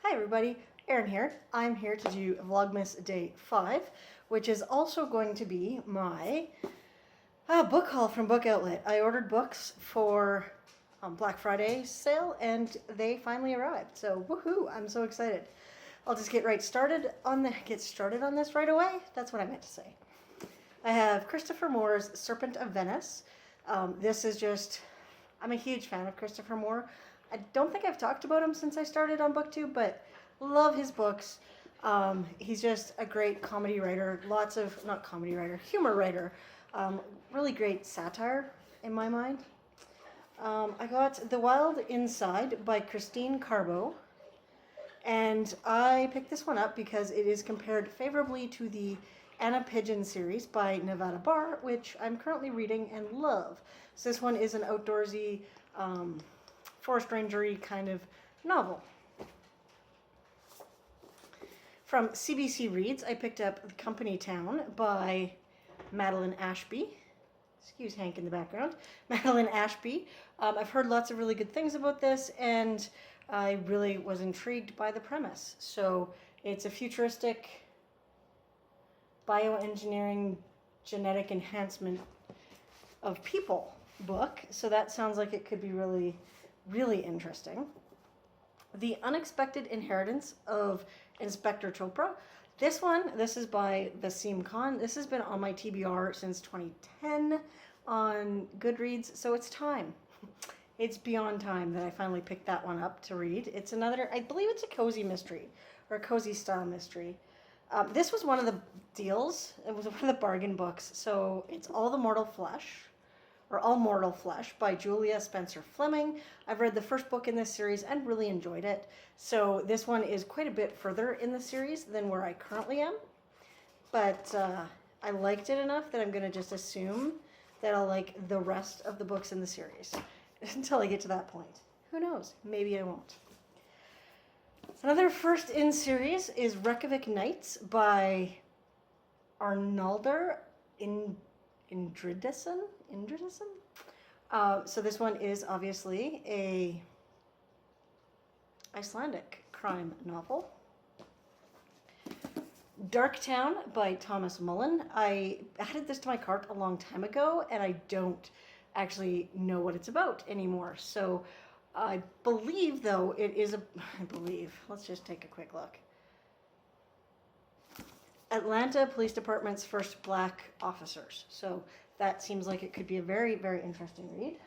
Hi everybody, Erin here. I'm here to do Vlogmas Day 5, which is also going to be my book haul from Book Outlet. I ordered books for Black Friday sale and they finally arrived. So woohoo, I'm so excited. I'll just get started on this right away. That's what I meant to say. I have Christopher Moore's Serpent of Venice. This is just, I'm a huge fan of Christopher Moore. I don't think I've talked about him since I started on BookTube, but love his books. He's just a great comedy writer, humor writer. Really great satire in my mind. I got The Wild Inside by Christine Carbo, and I picked this one up because it is compared favorably to the Anna Pigeon series by Nevada Barr, which I'm currently reading and love. So this one is an outdoorsy, forest rangery kind of novel. From CBC Reads, I picked up The Company Town by Madeline Ashby. Excuse Hank in the background. Madeline Ashby. I've heard lots of really good things about this, and I really was intrigued by the premise. So it's a futuristic bioengineering genetic enhancement of people book. So that sounds like it could be really, really interesting. The Unexpected Inheritance of Inspector Chopra. This is by Vaseem Khan. This has been on my TBR since 2010 on Goodreads, so it's time. It's beyond time that I finally picked that one up to read. It's another, I believe it's a cozy mystery, or a cozy style mystery. This was one of the deals. It was one of the bargain books. So it's All Mortal Flesh by Julia Spencer Fleming. I've read the first book in this series and really enjoyed it. So this one is quite a bit further in the series than where I currently am. But I liked it enough that I'm going to just assume that I'll like the rest of the books in the series until I get to that point. Who knows? Maybe I won't. Another first in series is Reykjavik Nights by Arnaldur Indridason. So this one is obviously a Icelandic crime novel. Darktown by Thomas Mullen. I added this to my cart a long time ago, and I don't actually know what it's about anymore. So I believe, though, let's just take a quick look. Atlanta Police Department's First Black Officers. So that seems like it could be a very, very interesting read.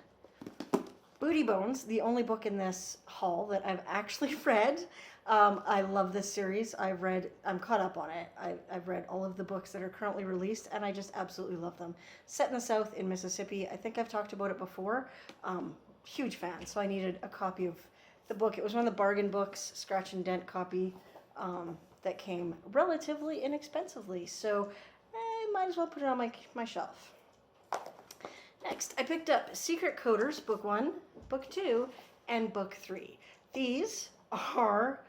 Booty Bones, the only book in this haul that I've actually read. I love this series. I'm caught up on it. I've read all of the books that are currently released, and I just absolutely love them. Set in the South in Mississippi. I think I've talked about it before. Huge fan, so I needed a copy of the book. It was one of the bargain books, scratch and dent copy, that came relatively inexpensively. So I might as well put it on my shelf. Next, I picked up Secret Coders, Book 1, Book 2, and Book 3. These are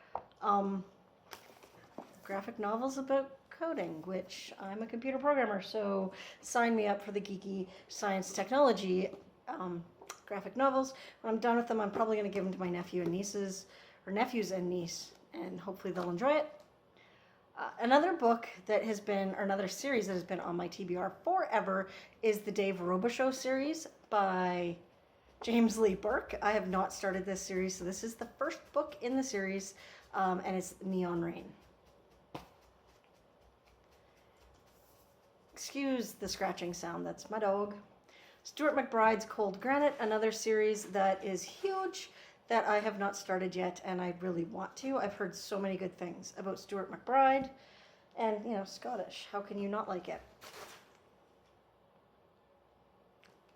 graphic novels about coding, which I'm a computer programmer, so sign me up for the geeky science technology graphic novels. When I'm done with them, I'm probably going to give them to my nephews and niece, and hopefully they'll enjoy it. Another series that has been on my TBR forever is the Dave Robichaux series by James Lee Burke. I have not started this series, so this is the first book in the series, and it's Neon Rain. Excuse the scratching sound, that's my dog. Stuart McBride's Cold Granite, another series that is huge that I have not started yet, and I really want to. I've heard so many good things about Stuart McBride, and, Scottish. How can you not like it?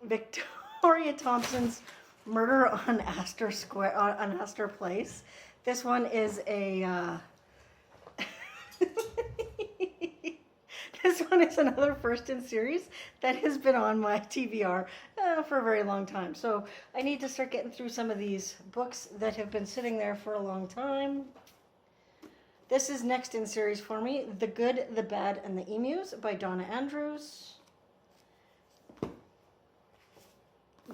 Victoria Thompson's Murder on Astor Place. This one is This one is another first in series that has been on my TBR for a very long time. So I need to start getting through some of these books that have been sitting there for a long time. This is next in series for me, The Good, the Bad, and the Emus by Donna Andrews.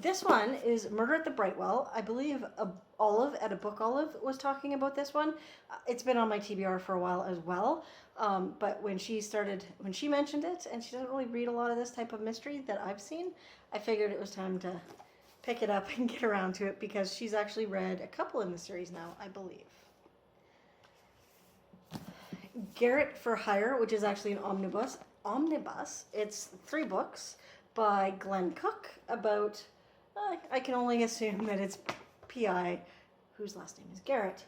This one is Murder at the Brightwell. I believe Olive at a Book Olive was talking about this one. It's been on my TBR for a while as well. But when she mentioned it, and she doesn't really read a lot of this type of mystery that I've seen, I figured it was time to pick it up and get around to it because she's actually read a couple in the series now, I believe. Garrett for Hire, which is actually an omnibus. It's 3 books by Glenn Cook about, I can only assume that it's PI, whose last name is Garrett.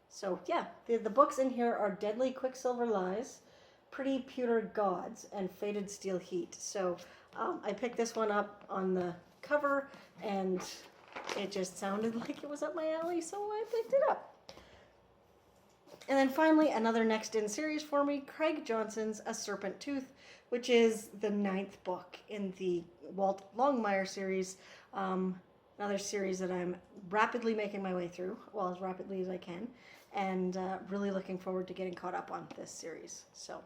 So yeah, the books in here are Deadly Quicksilver Lies, Pretty Pewter Gods, and Faded Steel Heat. So I picked this one up on the cover, and it just sounded like it was up my alley, so I picked it up. And then finally, another next in series for me, Craig Johnson's A Serpent Tooth, which is the 9th book in the Walt Longmire series. Another series that I'm rapidly making my way through, well, as rapidly as I can, and really looking forward to getting caught up on this series. So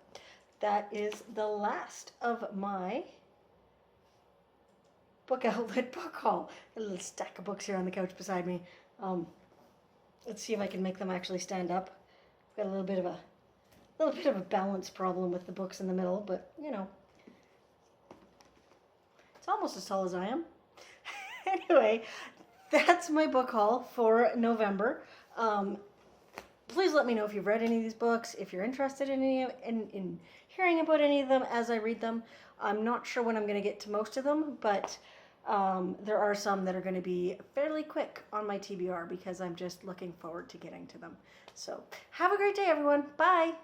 that is the last of my Book Outlet book haul. A little stack of books here on the couch beside me. Let's see if I can make them actually stand up. Got a little bit of a balance problem with the books in the middle, but you know, it's almost as tall as I am. Anyway, that's my book haul for November. Please let me know if you've read any of these books, if you're interested in in hearing about any of them as I read them. I'm not sure when I'm going to get to most of them, but there are some that are going to be fairly quick on my TBR because I'm just looking forward to getting to them. So have a great day, everyone. Bye.